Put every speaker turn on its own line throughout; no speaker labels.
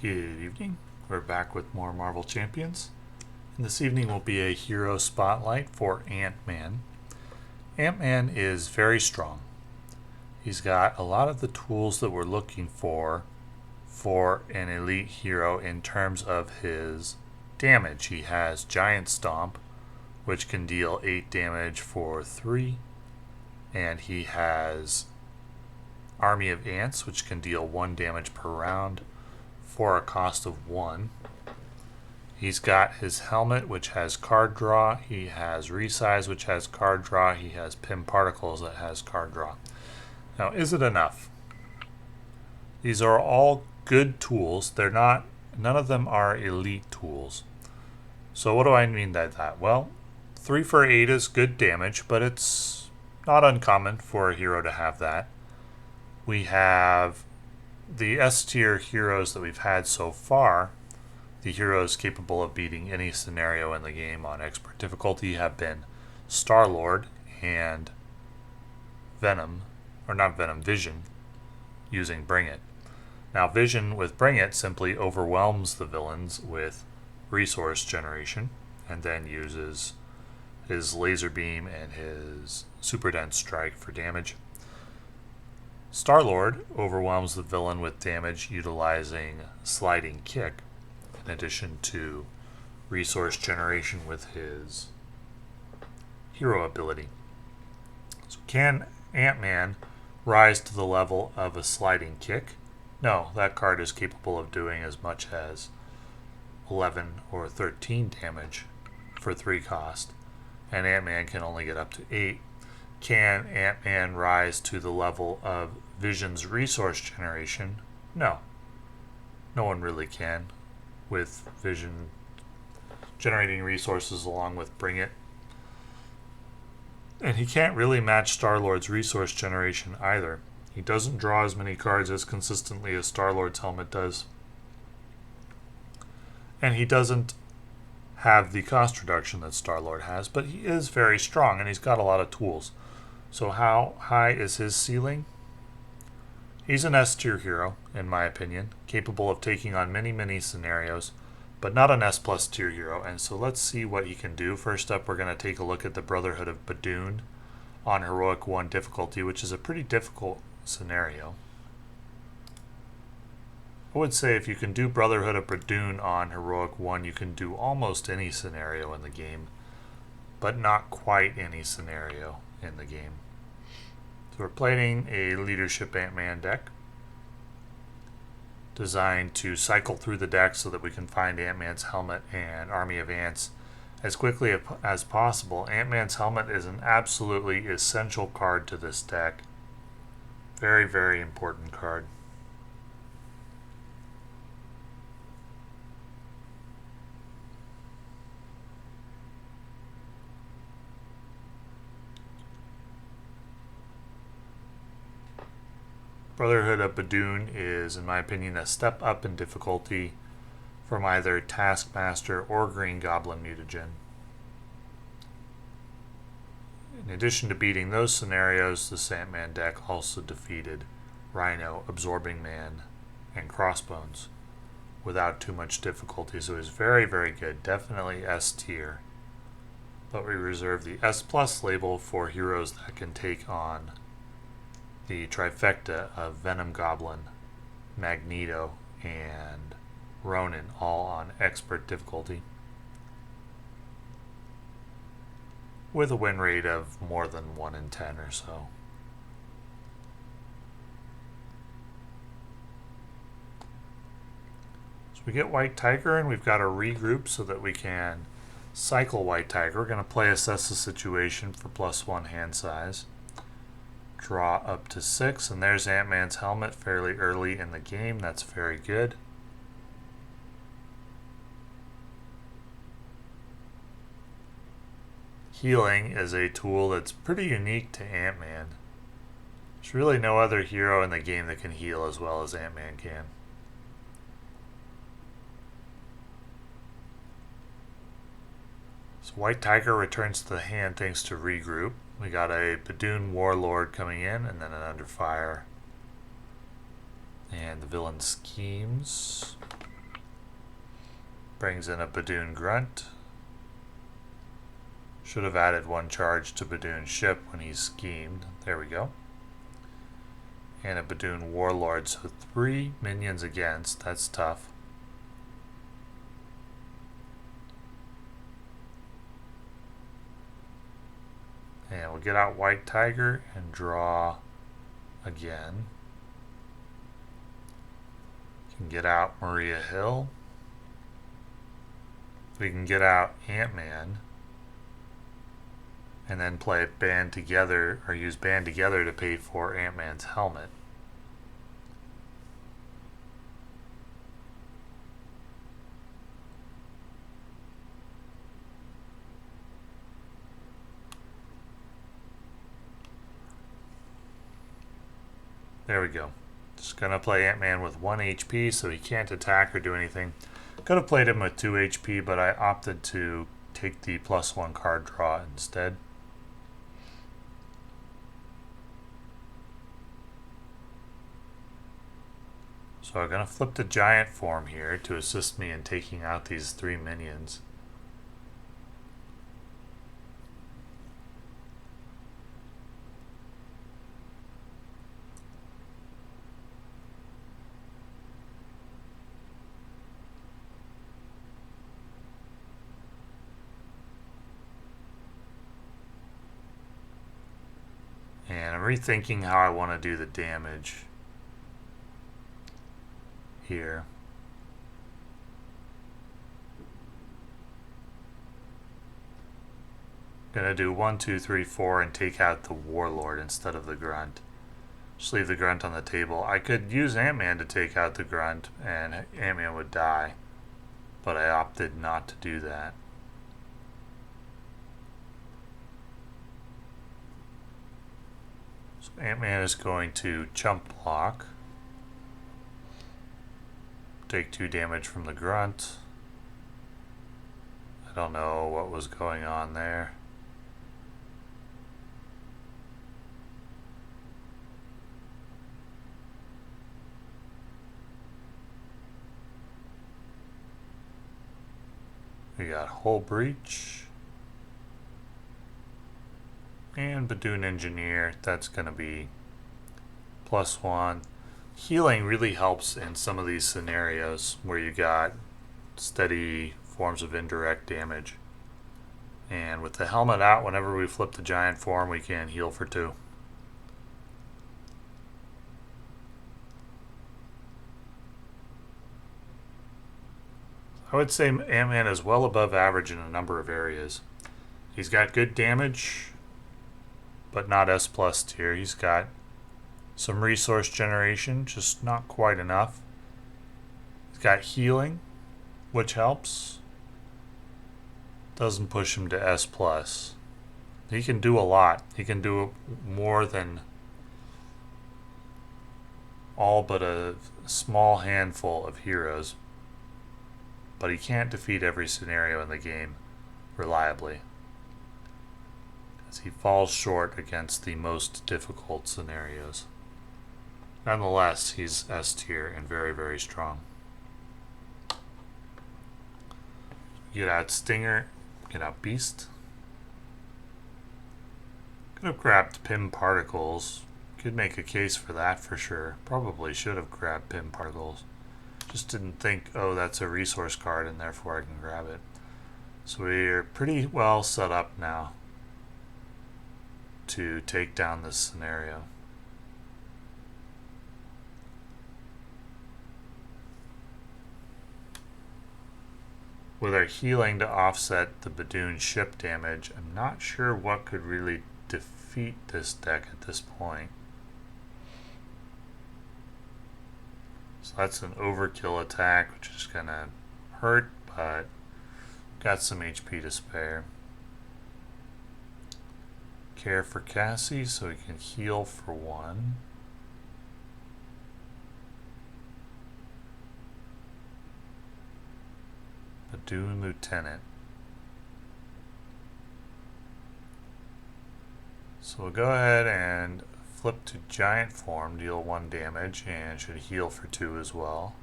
Good evening. We're back with more Marvel Champions. And this evening will be a hero spotlight for Ant-Man. Ant-Man is very strong. He's got a lot of the tools that we're looking for an elite hero in terms of his damage. He has Giant Stomp, which can deal 8 damage for 3. And he has Army of Ants, which can deal 1 damage per round for a cost of 1. He's got his helmet, which has card draw. He has Resize, which has card draw. He has Pim Particles that has card draw. Now, is it enough? These are all good tools. None of them are elite tools. So what do I mean by that? Well, 3 for 8 is good damage, but it's not uncommon for a hero to have that. We have the S tier heroes that we've had so far. The heroes capable of beating any scenario in the game on expert difficulty have been Star-Lord and Venom, or not Venom, Vision, using Bring It. Now Vision with Bring It simply overwhelms the villains with resource generation and then uses his laser beam and his super dense strike for damage. Star-Lord overwhelms the villain with damage utilizing Sliding Kick, in addition to resource generation with his hero ability. So can Ant-Man rise to the level of a Sliding Kick? No, that card is capable of doing as much as 11 or 13 damage for 3 cost, and Ant-Man can only get up to 8. Can Ant-Man rise to the level of Vision's resource generation? No. No one really can, with Vision generating resources along with Bring It. And he can't really match Star-Lord's resource generation either. He doesn't draw as many cards as consistently as Star-Lord's helmet does. And he doesn't have the cost reduction that Star-Lord has, but he is very strong and he's got a lot of tools. So how high is his ceiling? He's an S tier hero, in my opinion, capable of taking on many scenarios, but not an S plus tier hero. And so let's see what he can do. First up, we're going to take a look at the Brotherhood of Badoon on Heroic 1 difficulty, which is a pretty difficult scenario. I would say if you can do Brotherhood of Badoon on Heroic 1, you can do almost any scenario in the game, but not quite any scenario in the game. So we're playing a Leadership Ant-Man deck designed to cycle through the deck so that we can find Ant-Man's helmet and Army of Ants as quickly as possible. Ant-Man's helmet is an absolutely essential card to this deck. Very important card. Brotherhood of Badoon is, in my opinion, a step up in difficulty from either Taskmaster or Green Goblin Mutagen. In addition to beating those scenarios, the Sandman deck also defeated Rhino, Absorbing Man, and Crossbones without too much difficulty. So it was very good, definitely S tier. But we reserve the S plus label for heroes that can take on the trifecta of Venom, Goblin, Magneto, and Ronin, all on expert difficulty, with a win rate of more than 1 in 10 or so. So we get White Tiger, and we've got to regroup so that we can cycle White Tiger. We're going to play Assess the Situation for +1 hand size. Draw up to 6, and there's Ant-Man's helmet fairly early in the game. That's very good. Healing is a tool that's pretty unique to Ant-Man. There's really no other hero in the game that can heal as well as Ant-Man can. So White Tiger returns to the hand thanks to regroup. We got a Badoon Warlord coming in, and then an Under Fire. And the villain schemes. Brings in a Badoon Grunt. Should have added one charge to Badoon's ship when he schemed. There we go. And a Badoon Warlord, so 3 minions against. That's tough. And we'll get out White Tiger and draw again. Can get out Maria Hill. We can get out Ant-Man. And then play Band Together, or use Band Together to pay for Ant-Man's helmet. There we go. Just gonna play Ant-Man with 1 HP so he can't attack or do anything. Could have played him with 2 HP, but I opted to take the +1 card draw instead. So I'm going to flip the giant form here to assist me in taking out these 3 minions. And I'm rethinking how I want to do the damage here. Gonna do 1, 2, 3, 4 and take out the Warlord instead of the Grunt. Just leave the Grunt on the table. I could use Ant-Man to take out the Grunt and Ant-Man would die, but I opted not to do that. So Ant-Man is going to chump block. Take 2 damage from the Grunt. I don't know what was going on there. We got Hull Breach. And Badoon Engineer, that's going to be +1. Healing really helps in some of these scenarios where you got steady forms of indirect damage. And with the helmet out, whenever we flip the giant form, we can heal for 2. I would say Ant-Man is well above average in a number of areas. He's got good damage, but not S+ tier. He's got some resource generation, just not quite enough. He's got healing, which helps. Doesn't push him to S+. He can do a lot. He can do more than all but a small handful of heroes. But he can't defeat every scenario in the game reliably, as he falls short against the most difficult scenarios. Nonetheless, he's S tier and very, very strong. Get out Stinger, get out Beast. Could have grabbed Pim Particles. Could make a case for that for sure. Probably should have grabbed Pim Particles. Just didn't think, oh, that's a resource card and therefore I can grab it. So we're pretty well set up now to take down this scenario. With our healing to offset the Badoon ship damage, I'm not sure what could really defeat this deck at this point. So that's an overkill attack, which is going to hurt, but got some HP to spare. Care for Cassie so he can heal for 1. Badoon Lieutenant. So we'll go ahead and flip to giant form, deal 1 damage, and should heal for 2 as well.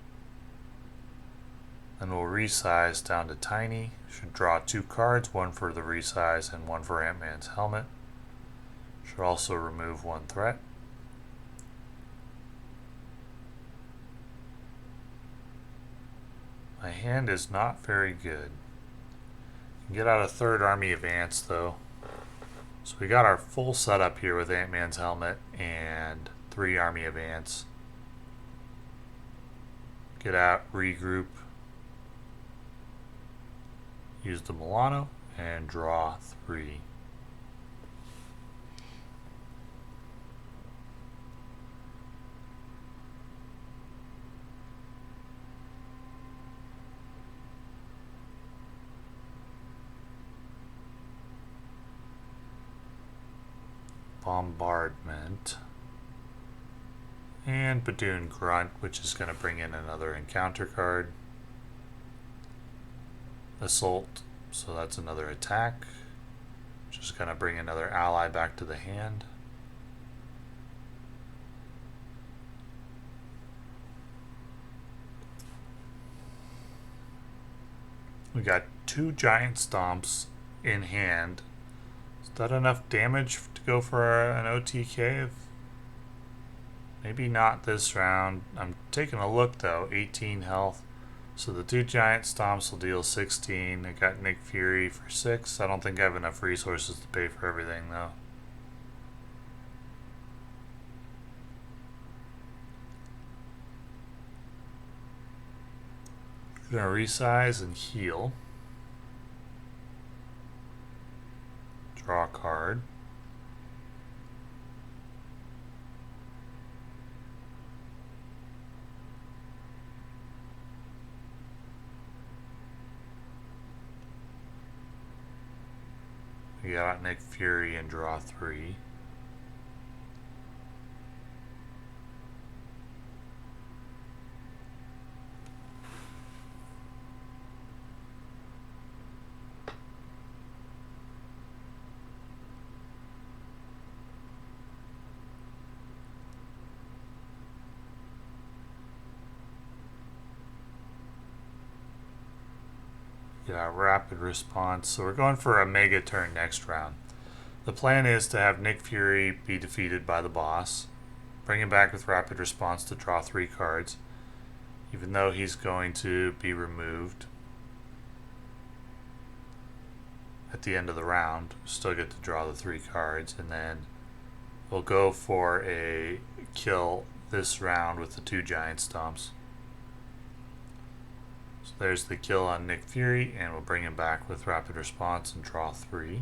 Then we'll resize down to tiny. Should draw 2 cards, one for the resize and one for Ant-Man's helmet. Should also remove 1 threat. My hand is not very good. Get out a 3rd army of ants though. So we got our full setup here with Ant-Man's helmet and 3 army of ants. Get out, regroup, use the Milano, and draw 3. Bombardment. And Badoon Grunt, which is going to bring in another encounter card. Assault, so that's another attack. Just going to bring another ally back to the hand. We got 2 giant stomps in hand. Is that enough damage to go for an OTK? Maybe not this round. I'm taking a look though. 18 health. So the 2 giant stomps will deal 16. I got Nick Fury for 6. I don't think I have enough resources to pay for everything though. I'm gonna resize and heal. Draw a card. We got Nick Fury and draw 3. Yeah, rapid response. So we're going for a mega turn next round. The plan is to have Nick Fury be defeated by the boss, bring him back with rapid response to draw 3 cards, even though he's going to be removed at the end of the round. Still get to draw the 3 cards, and then we'll go for a kill this round with the 2 giant stomps. So there's the kill on Nick Fury, and we'll bring him back with rapid response and draw 3.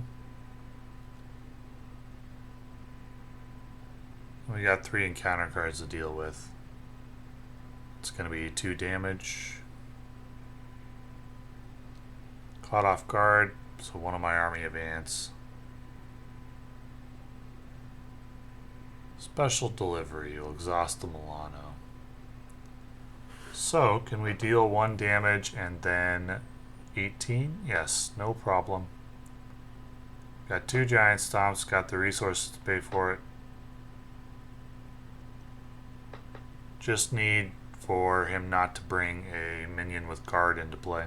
We got 3 encounter cards to deal with. It's going to be 2 damage. Caught off guard, so one of my army of ants. Special delivery, you'll exhaust the Milano. So, can we deal 1 damage and then 18? Yes, no problem. Got 2 giant stomps, got the resources to pay for it. Just need for him not to bring a minion with guard into play.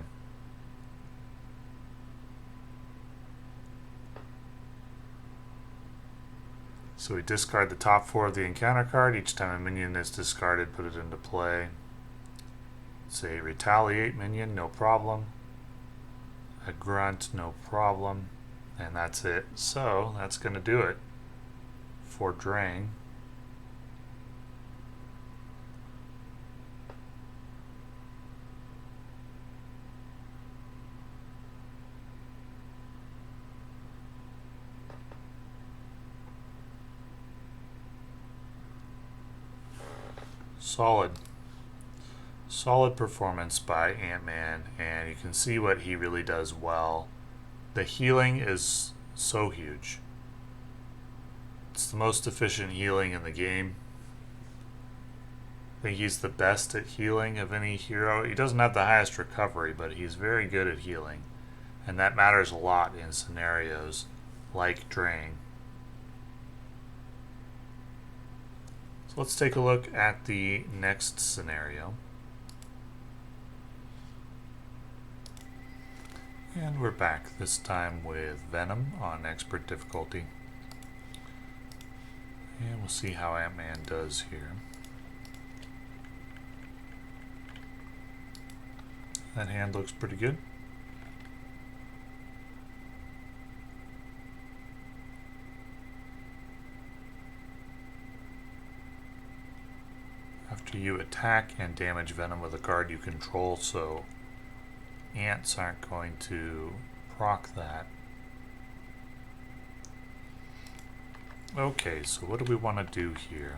So we discard the top 4 of the encounter card. Each time a minion is discarded, put it into play. Say retaliate minion, no problem. A grunt, no problem. And that's it. So that's going to do it for Drang. Solid performance by Ant-Man, and you can see what he really does well. The healing is so huge. It's the most efficient healing in the game. I think he's the best at healing of any hero. He doesn't have the highest recovery, but he's very good at healing. And that matters a lot in scenarios like Drang. Let's take a look at the next scenario. And we're back, this time with Venom on expert difficulty. And we'll see how Ant-Man does here. That hand looks pretty good. After you attack and damage Venom with a card you control, so ants aren't going to proc that. Okay, so what do we want to do here?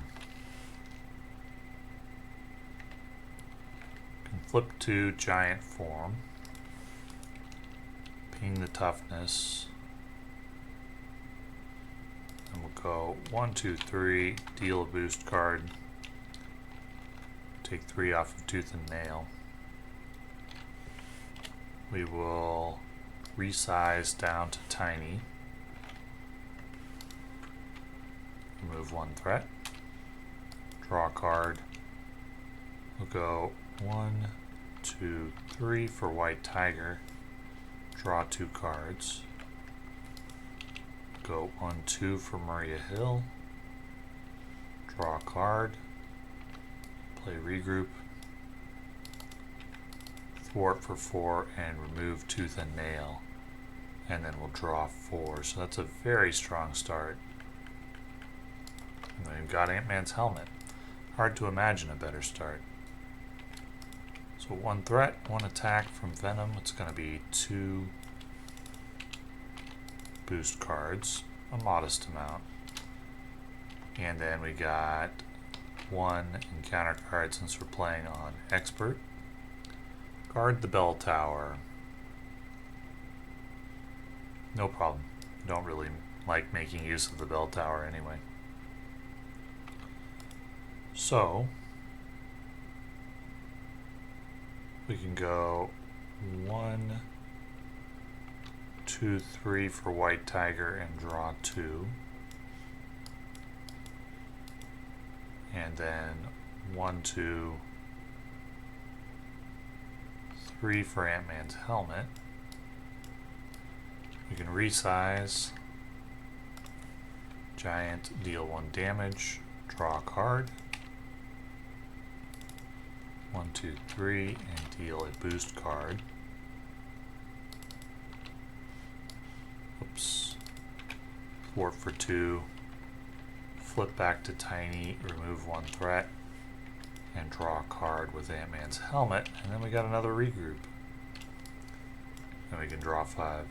Can flip to giant form, ping the toughness, and we'll go 1, 2, 3, deal a boost card, take 3 off of Tooth and Nail. We will resize down to tiny, remove 1 threat, draw a card. We'll go 1, 2, 3 for White Tiger, draw 2 cards. Go 1, 2 for Maria Hill, draw a card, play regroup, thwart for 4 and remove Tooth and Nail, and then we'll draw 4. So that's a very strong start. And then we've got Ant-Man's helmet. Hard to imagine a better start. So 1 threat, 1 attack from Venom. It's going to be 2 boost cards, a modest amount. And then we got 1 encounter card since we're playing on expert. Guard the bell tower. No problem. Don't really like making use of the bell tower anyway. So we can go 1, 2, 3 for White Tiger and draw 2. And then 1, 2, 3 for Ant-Man's helmet. We can resize, giant, deal 1 damage, draw a card. 1, 2, 3, and deal a boost card. Oops. Thwart for 2. Flip back to tiny, remove 1 threat, and draw a card with Ant-Man's helmet, and then we got another regroup. Then we can draw 5.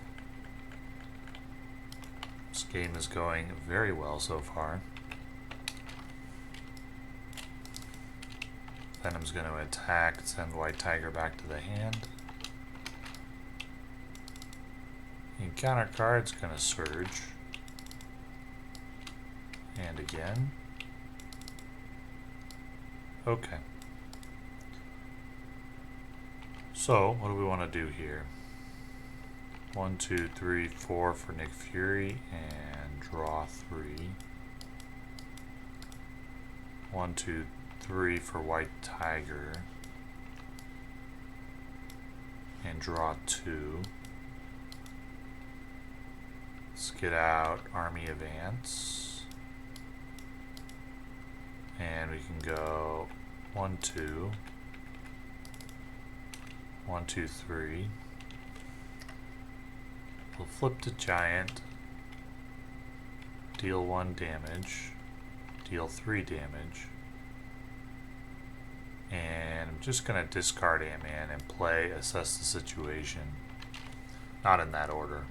This game is going very well so far. Venom's going to attack, send White Tiger back to the hand. The encounter card's going to surge. And again. Okay. So, what do we want to do here? 1, 2, 3, 4 for Nick Fury and draw 3. 1, 2, 3 for White Tiger and draw 2. Let's get out Army of Ants. And we can go 1, 2, 1, 2, 3. We'll flip to giant, deal 1 damage, deal 3 damage, and I'm just going to discard Ant-Man and play Assess the Situation. Not in that order.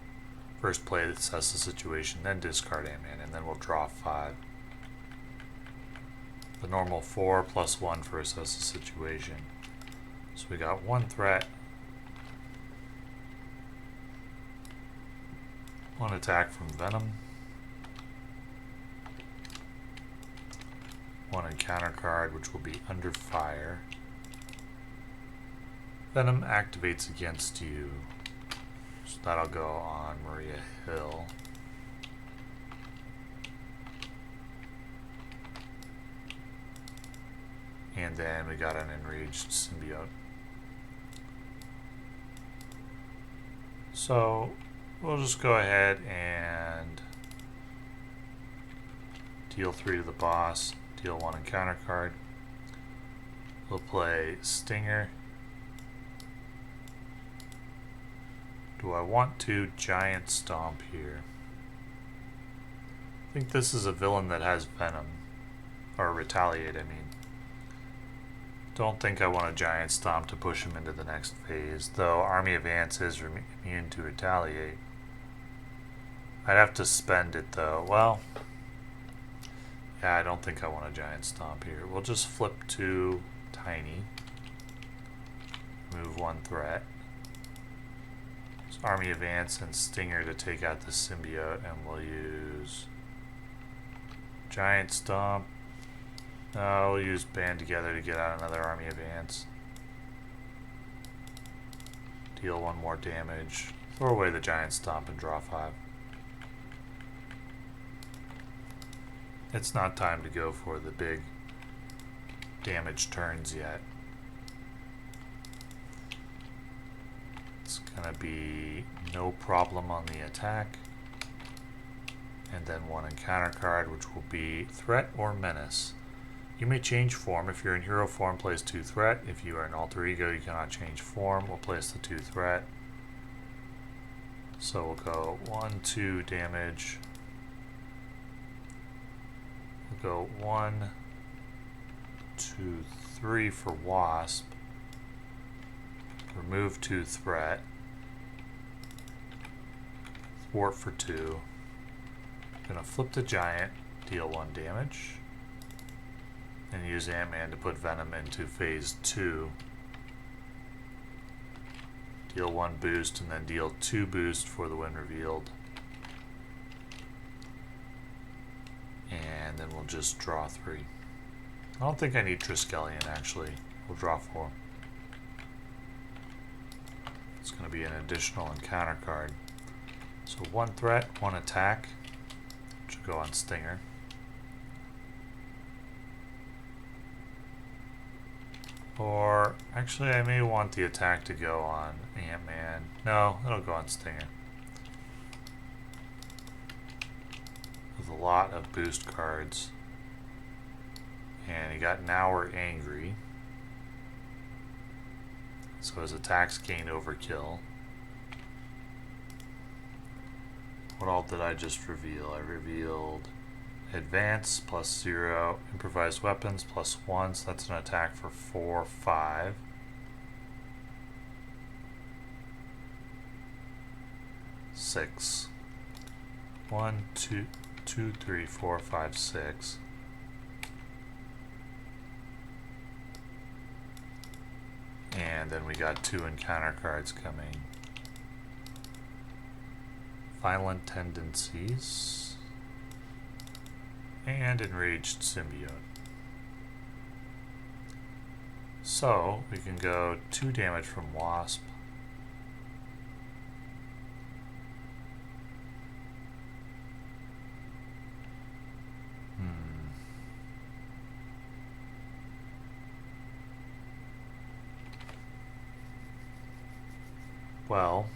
First play Assess the Situation, then discard Ant-Man, and then we'll draw 5. The normal 4 plus 1 for Assess the Situation. So we got 1 threat, 1 attack from Venom, 1 encounter card, which will be Under Fire. Venom activates against you, so that'll go on Maria Hill. And then we got an enraged symbiote. So we'll just go ahead and deal 3 to the boss, deal 1 encounter card. We'll play Stinger. Do I want to Giant Stomp here? I think this is a villain that has Venom. Or Retaliate, I mean. Don't think I want a Giant Stomp to push him into the next phase, though Army of Ants is immune to Retaliate. I'd have to spend it though. Well, yeah, I don't think I want a Giant Stomp here. We'll just flip to Tiny. Move 1 threat. So Army of Ants and Stinger to take out the symbiote, and we'll use Giant Stomp. No, we'll use Band Together to get out another Army of Ants. Deal 1 more damage. Throw away the Giant Stomp and draw 5. It's not time to go for the big damage turns yet. It's gonna be no problem on the attack. And then 1 encounter card, which will be Threat or Menace. You may change form. If you're in hero form, place 2 threat. If you are an alter ego, you cannot change form. We'll place the 2 threat. So we'll go 1, 2 damage. We'll go 1, 2, 3 for Wasp. Remove 2 threat. Thwart for 2. Gonna flip the Giant, deal 1 damage. And use Ant-Man to put Venom into phase 2. Deal 1 boost and then deal 2 boost for the win revealed. And then we'll just draw 3. I don't think I need Triskelion actually. We'll draw 4. It's going to be an additional encounter card. So 1 threat, 1 attack, which will go on Stinger. Or, actually I may want the attack to go on Ant-Man. No, it'll go on Stinger. With a lot of boost cards. And he got Now We're Angry. So his attacks gain overkill. What all did I just reveal? I revealed Advance plus 0, Improvised Weapons plus 1, so that's an attack for 4, 5. Six. 1, 2, 2, 3, 4, 5, 6. And then we got 2 encounter cards coming. Violent Tendencies. And Enraged Symbiote. So, we can go 2 damage from Wasp. Well,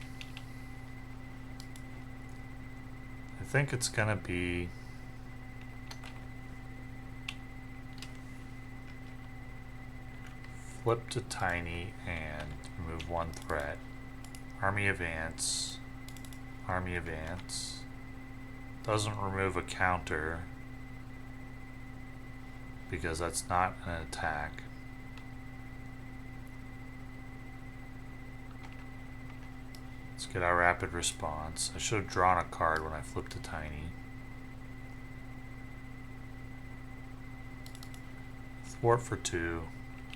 I think it's gonna be flip to Tiny and remove 1 threat. Army of Ants. Army of Ants. Doesn't remove a counter because that's not an attack. Let's get our rapid response. I should have drawn a card when I flipped to Tiny. Thwart for 2,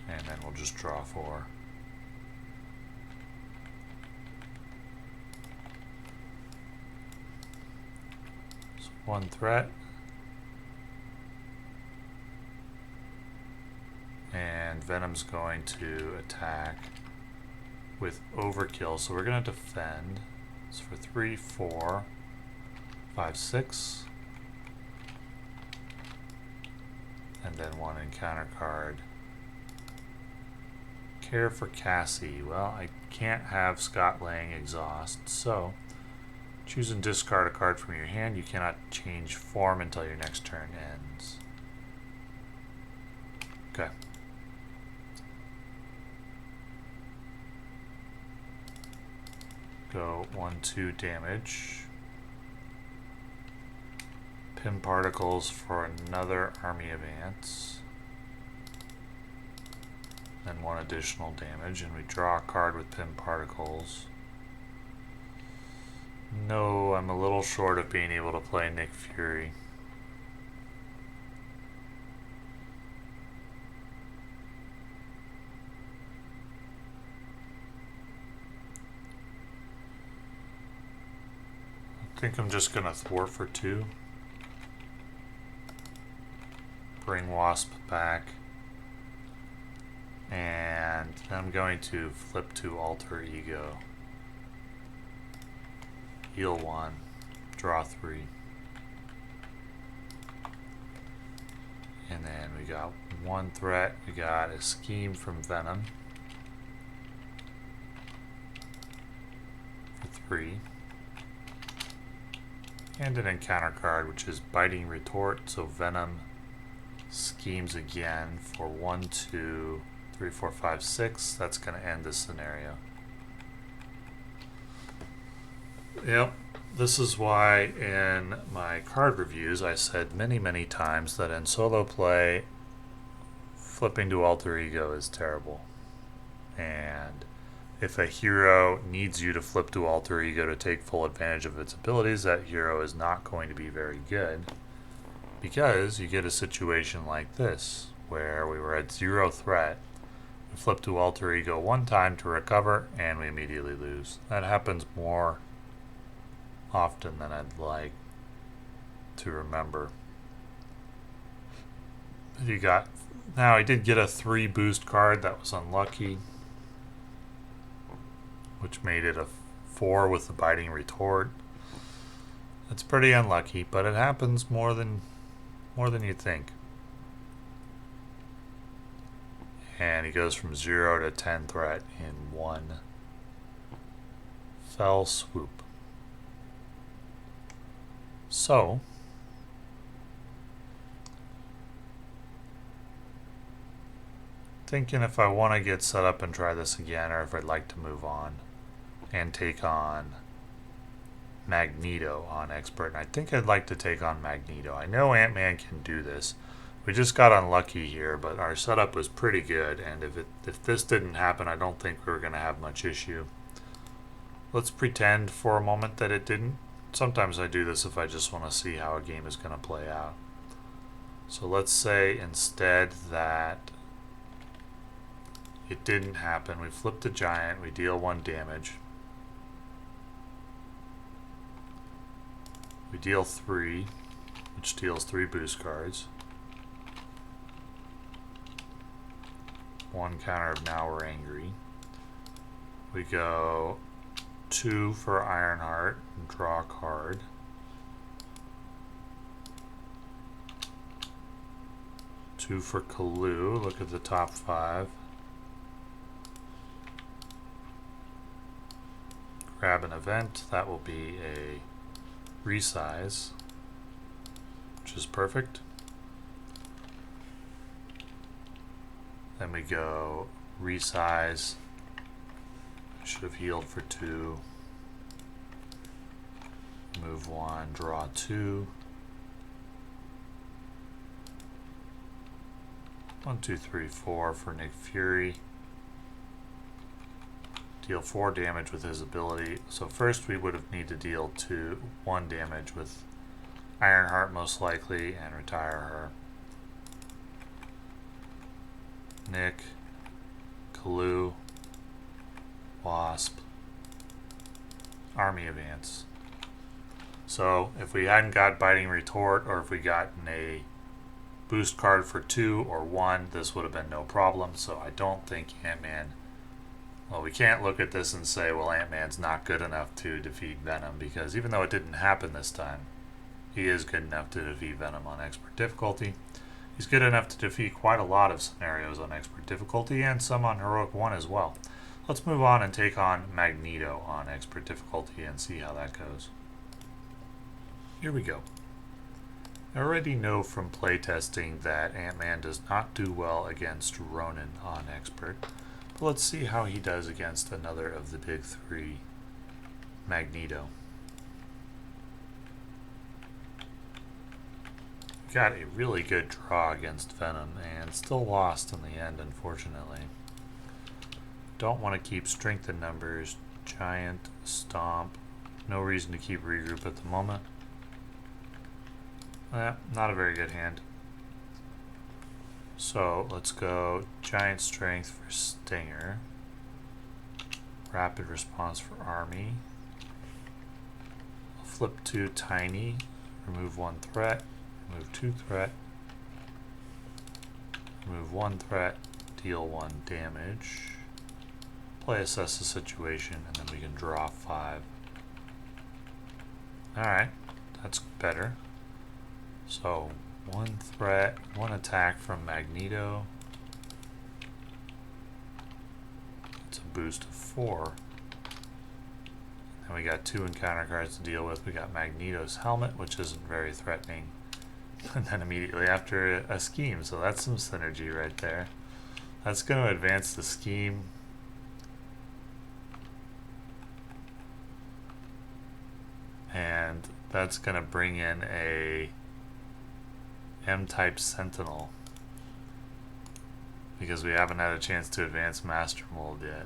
and then we'll just draw 4. So 1 threat. And Venom's going to attack with overkill, so we're going to defend. It's for 3, 4, 5, 6. And then 1 encounter card. Care for Cassie. Well, I can't have Scott Lang exhaust, so choose and discard a card from your hand. You cannot change form until your next turn ends. Okay. Go 1/2 damage. Pin particles for another army of ants. And 1 additional damage, and we draw a card with pin particles. No, I'm a little short of being able to play Nick Fury. I think I'm just gonna thwart for 2. Bring Wasp back. And I'm going to flip to Alter Ego. Heal 1. Draw 3. And then we got 1 threat. We got a scheme from Venom. For 3. And an encounter card, which is Biting Retort. So Venom schemes again for 1, 2, 3, 4, 5, 6. That's going to end this scenario. Yep. This is why in my card reviews I said many times that in solo play, flipping to Alter Ego is terrible. And if a hero needs you to flip to Alter Ego to take full advantage of its abilities, that hero is not going to be very good. Because you get a situation like this, where we were at 0 threat. We flip to Alter Ego 1 time to recover, and we immediately lose. That happens more often than I'd like to remember. You got... Now, I did get a 3 boost card. That was unlucky. Which made it a 4 with the Biting Retort. It's pretty unlucky, but it happens more than you think. And he goes from 0 to 10 threat in 1 fell swoop. So, thinking if I want to get set up and try this again, or if I'd like to move on and take on Magneto on Expert. And I think I'd like to take on Magneto. I know Ant-Man can do this. We just got unlucky here, but our setup was pretty good, and if this didn't happen, I don't think we were going to have much issue. Let's pretend for a moment that it didn't. Sometimes I do this if I just want to see how a game is going to play out. So let's say instead that it didn't happen. We flip the giant, we deal 1 damage. We deal 3, which deals 3 boost cards. 1 counter of Now We're Angry. We go 2 for Ironheart and draw a card. Two for Kalu. Look at the top 5. Grab an event. That will be a resize, which is perfect. Then we go resize. I should have healed for 2. Move 1, draw 2. 1, 2, 3, 4 for Nick Fury. Deal 4 damage with his ability. So first we would have need to deal 1 damage with Ironheart most likely and retire her. Nick, Kalu, Wasp, Army of Ants. So if we hadn't got Biting Retort, or if we gotten a boost card for 2 or 1, this would have been no problem. So I don't think Ant-Man... Well, we can't look at this and say, well, Ant-Man's not good enough to defeat Venom, because even though it didn't happen this time, he is good enough to defeat Venom on Expert difficulty. He's good enough to defeat quite a lot of scenarios on Expert difficulty and some on Heroic 1 as well. Let's move on and take on Magneto on Expert difficulty and see how that goes. Here we go. I already know from playtesting that Ant-Man does not do well against Ronin on Expert, but let's see how he does against another of the big three, Magneto. Got a really good draw against Venom and still lost in the end, unfortunately. Don't want to keep strength in numbers, giant, stomp, no reason to keep regroup at the moment. Not a very good hand. So let's go giant strength for Stinger, rapid response for Army. I'll flip to tiny, remove one threat, remove two threat, remove one threat, deal one damage. Play assess the situation, and then we can draw 5. Alright, that's better. So, one threat, one attack from Magneto. It's a boost of 4. And we got 2 encounter cards to deal with. We got Magneto's helmet, which isn't very threatening. And then immediately after a scheme, so that's some synergy right there. That's going to advance the scheme. And that's going to bring in a M-type Sentinel, because we haven't had a chance to advance Master Mold yet.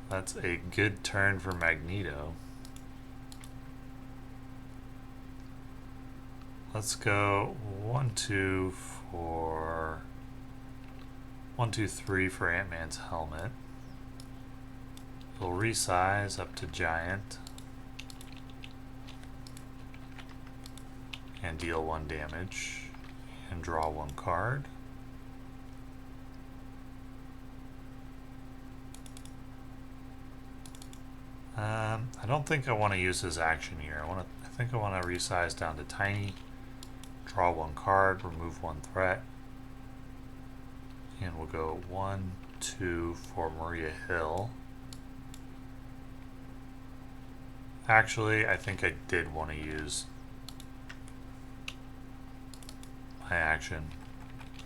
That's a good turn for Magneto. Let's go 1, 2 for 1, 2, 3 for Ant-Man's helmet. We'll resize up to giant and deal 1 damage and draw 1 card. I don't think I want to use his action here. I think I want to resize down to tiny, draw 1 card, remove 1 threat, and we'll go 1, 2 for Maria Hill. Actually, I think I did want to use my action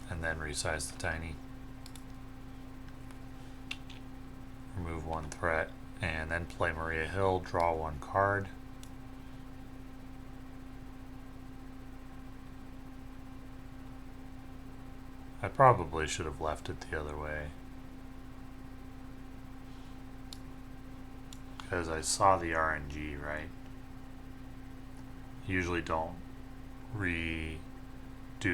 and then resize the tiny, remove 1 threat, and then play Maria Hill, draw 1 card. I probably should have left it the other way, because I saw the RNG, right? Usually don't redo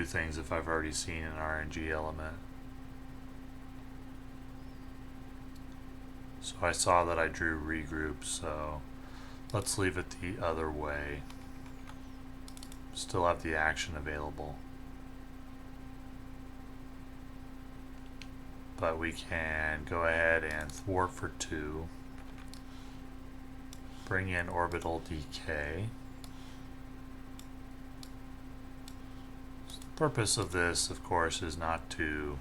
things if I've already seen an RNG element. So I saw that I drew regroup, so let's leave it the other way. Still have the action available, but we can go ahead and thwart for 2, bring in orbital decay. The purpose of this, of course, is not to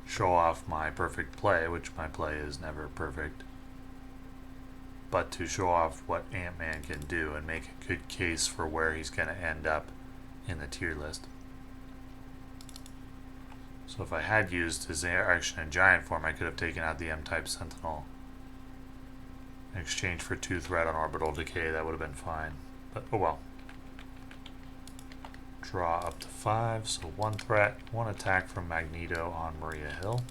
show off my perfect play, which my play is never perfect, but to show off what Ant-Man can do and make a good case for where he's going to end up in the tier list. So if I had used his action in giant form, I could have taken out the M-type Sentinel in exchange for 2 threat on orbital decay. That would have been fine, but oh well. Draw up to 5, so 1 threat, 1 attack from Magneto on Maria Hill.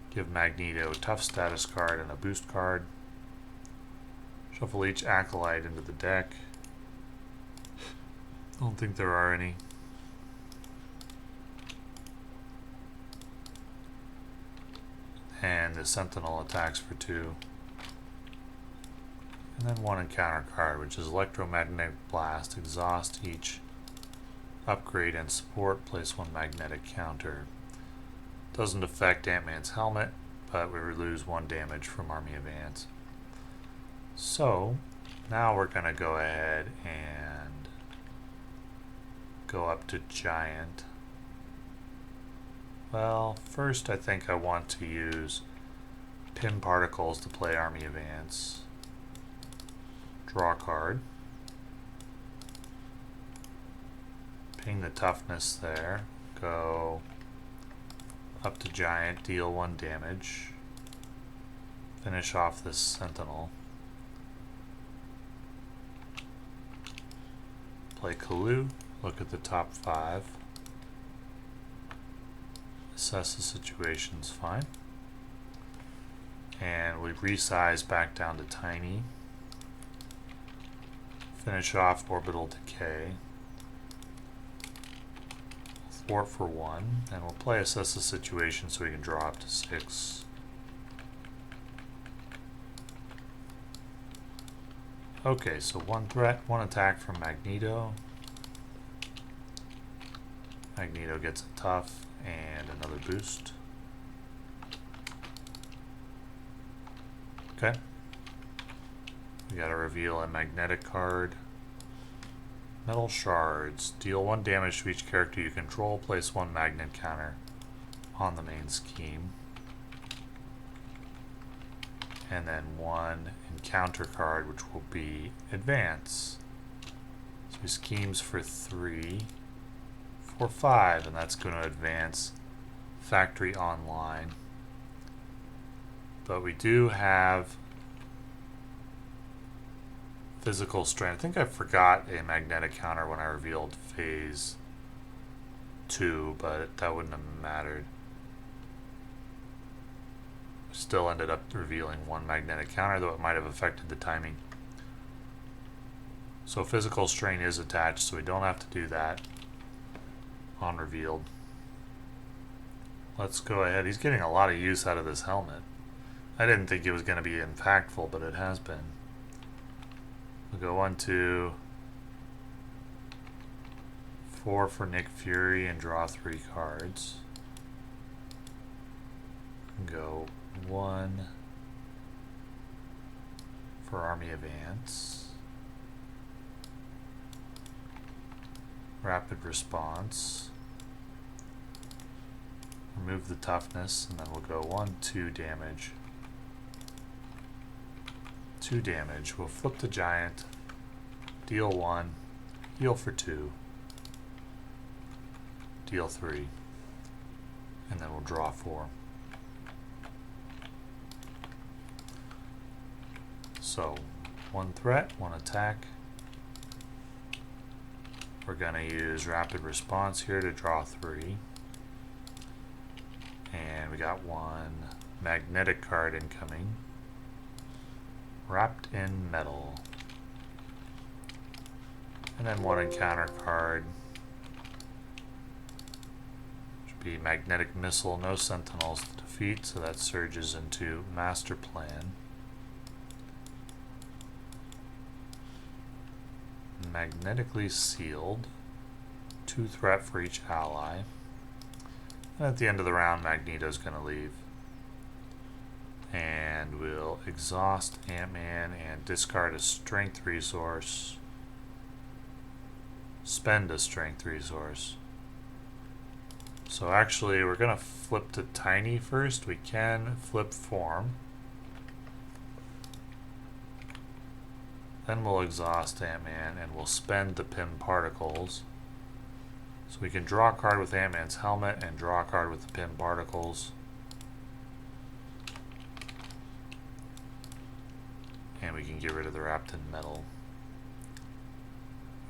Give Magneto a tough status card and a boost card. Shuffle each acolyte into the deck. Don't think there are any. And the Sentinel attacks for 2. And then 1 encounter card, which is Electromagnetic Blast. Exhaust each upgrade and support, place 1 magnetic counter. Doesn't affect Ant-Man's helmet, but we lose 1 damage from Army Advance. So now we're going to go ahead and go up to giant. Well, first I think I want to use pin particles to play Army of Ants. Draw a card. Ping the toughness there. Go up to giant, deal 1 damage. Finish off this sentinel. Play Kalu. Look at the top 5. Assess the situation's fine. And we resize back down to tiny. Finish off orbital decay. Thwart for 1, and we'll play assess the situation so we can draw up to 6. Okay, so 1 threat, 1 attack from Magneto. Magneto gets a tough and another boost. Okay. We gotta reveal a magnetic card. Metal shards. Deal 1 damage to each character you control. Place 1 magnet counter on the main scheme. And then 1 encounter card, which will be advance. So he schemes for 3, for 5, and that's going to advance factory online. But we do have physical strength. I think I forgot a magnetic counter when I revealed phase 2, but that wouldn't have mattered. Still ended up revealing 1 magnetic counter, though it might have affected the timing. So physical strain is attached, so we don't have to do that on revealed. Let's go ahead. He's getting a lot of use out of this helmet. I didn't think it was going to be impactful, but it has been. We'll go 1, 2, 4 for Nick Fury and draw 3 cards. Go 1 for Army of Ants. Rapid response. Remove the toughness, and then we'll go 1, 2 damage. 2 damage. We'll flip the giant, deal 1, heal for 2, deal 3, and then we'll draw 4. So 1 threat, 1 attack. We're going to use rapid response here to draw 3. And we got 1 magnetic card incoming. Wrapped in metal. And then 1 encounter card. Should be magnetic missile, no sentinels to defeat, so that surges into master plan. Magnetically sealed. 2 threat for each ally. And at the end of the round, Magneto's going to leave. And we'll exhaust Ant-Man and discard a strength resource. Spend a strength resource. So actually, we're going to flip to tiny first. We can flip form. Then we'll exhaust Ant-Man and we'll spend the pin particles. So we can draw a card with Ant-Man's helmet and draw a card with the pin particles. And we can get rid of the wrapped in metal.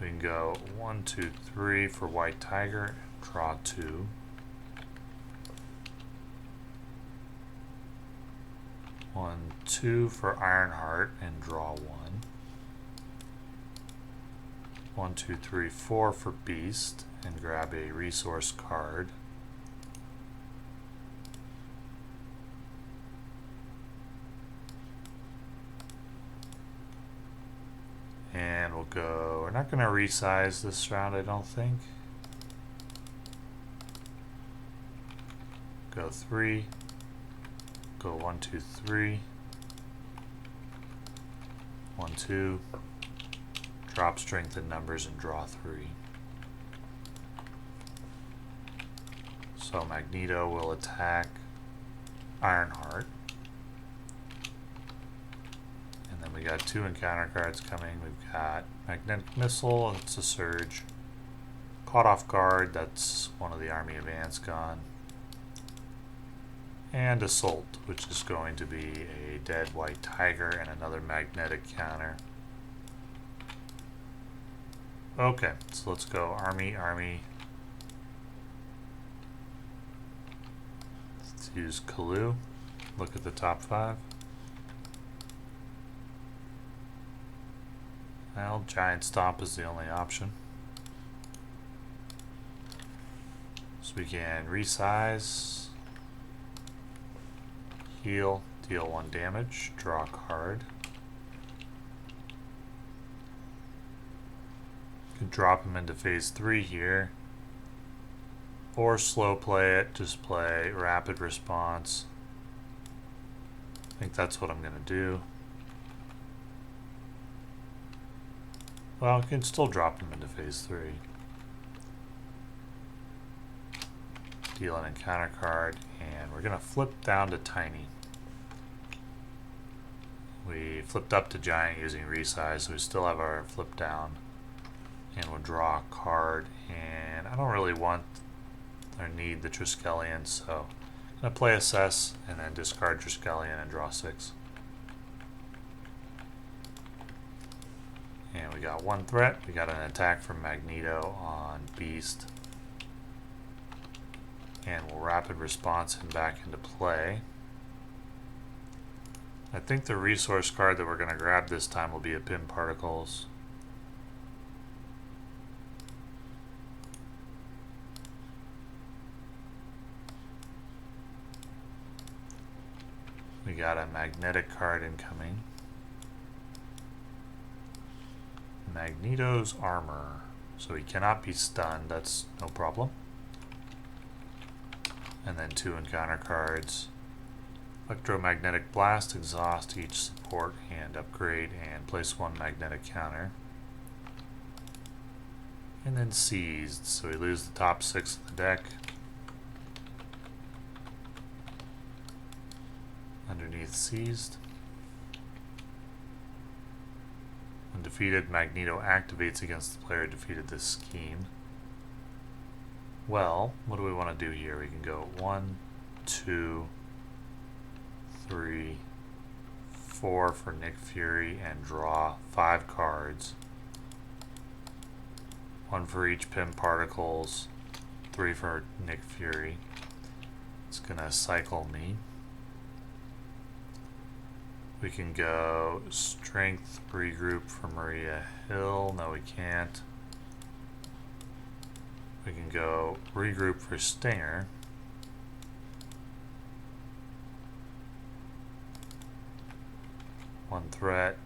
We can go 1, 2, 3 for White Tiger, draw 2. One, 2 for Ironheart and draw 1. 1, 2, 3, 4 for Beast and grab a resource card. And we'll go, we're not going to resize this round, I don't think. Go 3. Go 1, 2, 3. 1, 2. Drop strength in numbers and draw 3. So Magneto will attack Ironheart. And then we got 2 encounter cards coming. We've got Magnetic Missile, and it's a Surge. Caught Off Guard, that's one of the Army of Ants gone. And Assault, which is going to be a dead white tiger and another magnetic counter. Okay, so let's go Army. Let's use Kalu. Look at the top 5. Well, Giant Stomp is the only option. So we can resize, heal, deal 1 damage, draw a card. Could drop him into phase 3 here. Or slow play it, just play rapid response. I think that's what I'm going to do. Well, I can still drop him into phase 3. Deal an encounter card, and we're going to flip down to Tiny. We flipped up to Giant using resize, so we still have our flip down. And we'll draw a card, and I don't really want or need the Triskelion, so I'm going to play Assess and then discard Triskelion and draw 6. And we got 1 threat. We got an attack from Magneto on Beast. And we'll rapid response him back into play. I think the resource card that we're going to grab this time will be a Pin Particles. We got a magnetic card incoming. Magneto's armor. So he cannot be stunned, that's no problem. And then 2 encounter cards. Electromagnetic Blast, exhaust each support and upgrade, and place 1 magnetic counter. And then Seized, so we lose the top 6 of the deck. Underneath Seized. When defeated, Magneto activates against the player defeated this scheme. Well, what do we want to do here? We can go 1, 2, 3, 4 for Nick Fury and draw 5 cards. 1 for each Pin Particles, 3 for Nick Fury. It's gonna cycle me. We can go Strength, regroup for Maria Hill. No, we can't. We can go regroup for Stinger. One threat.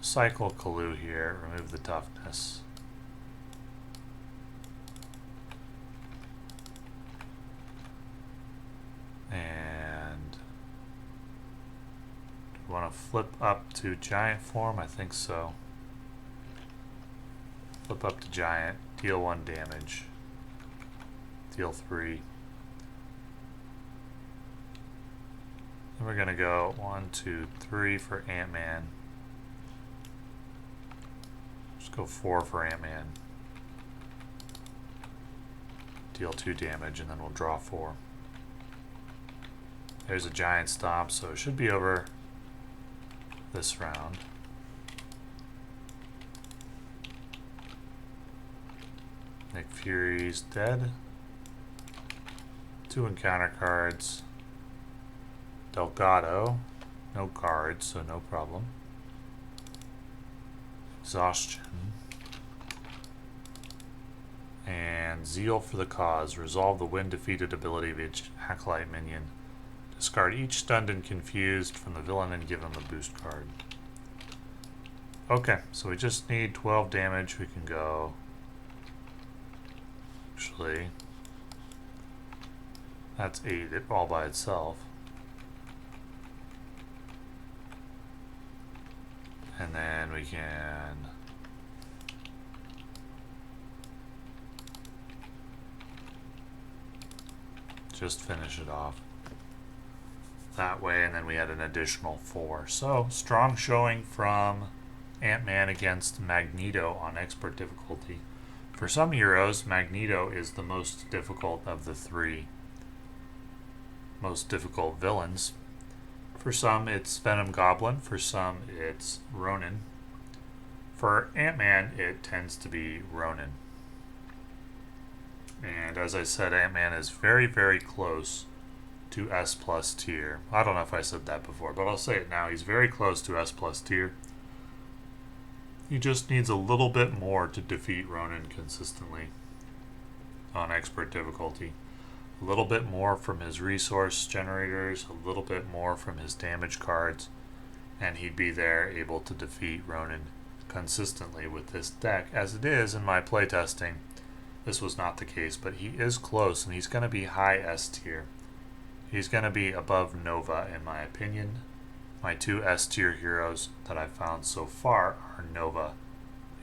Cycle Kalu here, remove the toughness. And do we want to flip up to giant form? I think so. Flip up to giant, deal 1 damage, deal 3. Then we're gonna go 1, 2, 3 for Ant-Man. Just go 4 for Ant-Man. Deal 2 damage, and then we'll draw 4. There's a giant stomp, so it should be over this round. Nick Fury's dead. 2 encounter cards. Delgado, no cards, so no problem. Exhaustion. And Zeal for the Cause. Resolve the when defeated ability of each Acolyte minion. Discard each stunned and confused from the villain and give him a boost card. Okay, so we just need 12 damage. We can go... Actually, that's 8 all by itself. And then we can just finish it off that way, and then we had an additional 4. So, strong showing from Ant-Man against Magneto on expert difficulty. For some heroes, Magneto is the most difficult of the 3 most difficult villains. For some, it's Venom Goblin. For some, it's Ronin. For Ant-Man, it tends to be Ronin. And as I said, Ant-Man is very, very close to S plus tier. I don't know if I said that before, but I'll say it now. He's very close to S plus tier. He just needs a little bit more to defeat Ronin consistently on expert difficulty. A little bit more from his resource generators, a little bit more from his damage cards, and he'd be there able to defeat Ronin consistently with this deck. As it is in my playtesting, this was not the case, but he is close, and he's going to be high S tier. He's going to be above Nova, in my opinion. My 2 S tier heroes that I've found so far are Nova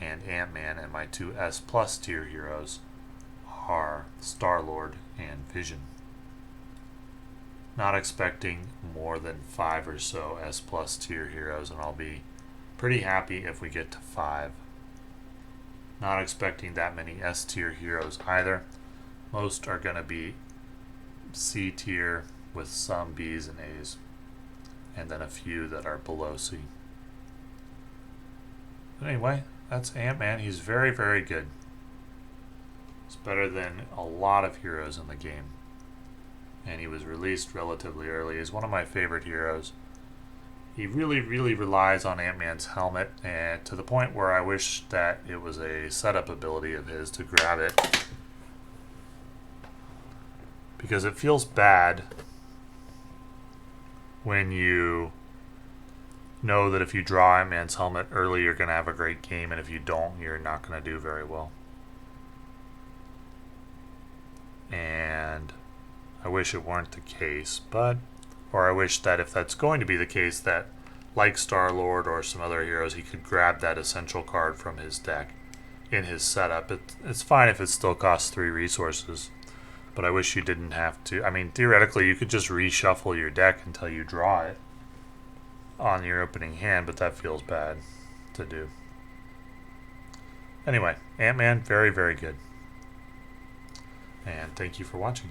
and Ant-Man, and my 2 S plus tier heroes are Star-Lord and Vision. Not expecting more than 5 or so S plus tier heroes, and I'll be pretty happy if we get to 5. Not expecting that many S tier heroes either. Most are going to be C tier with some B's and A's, and then a few that are below C. But anyway, that's Ant-Man. He's very, very good. It's better than a lot of heroes in the game. And he was released relatively early. He's one of my favorite heroes. He really, really relies on Ant-Man's helmet, and to the point where I wish that it was a setup ability of his to grab it. Because it feels bad when you know that if you draw Ant-Man's helmet early, you're going to have a great game, and if you don't, you're not going to do very well. And I wish it weren't the case, or I wish that if that's going to be the case, that like Star-Lord or some other heroes, he could grab that essential card from his deck in his setup. It's fine if it still costs 3 resources, but I wish you didn't have to. I mean, theoretically, you could just reshuffle your deck until you draw it on your opening hand, but that feels bad to do. Anyway, Ant-Man, very, very good. And thank you for watching.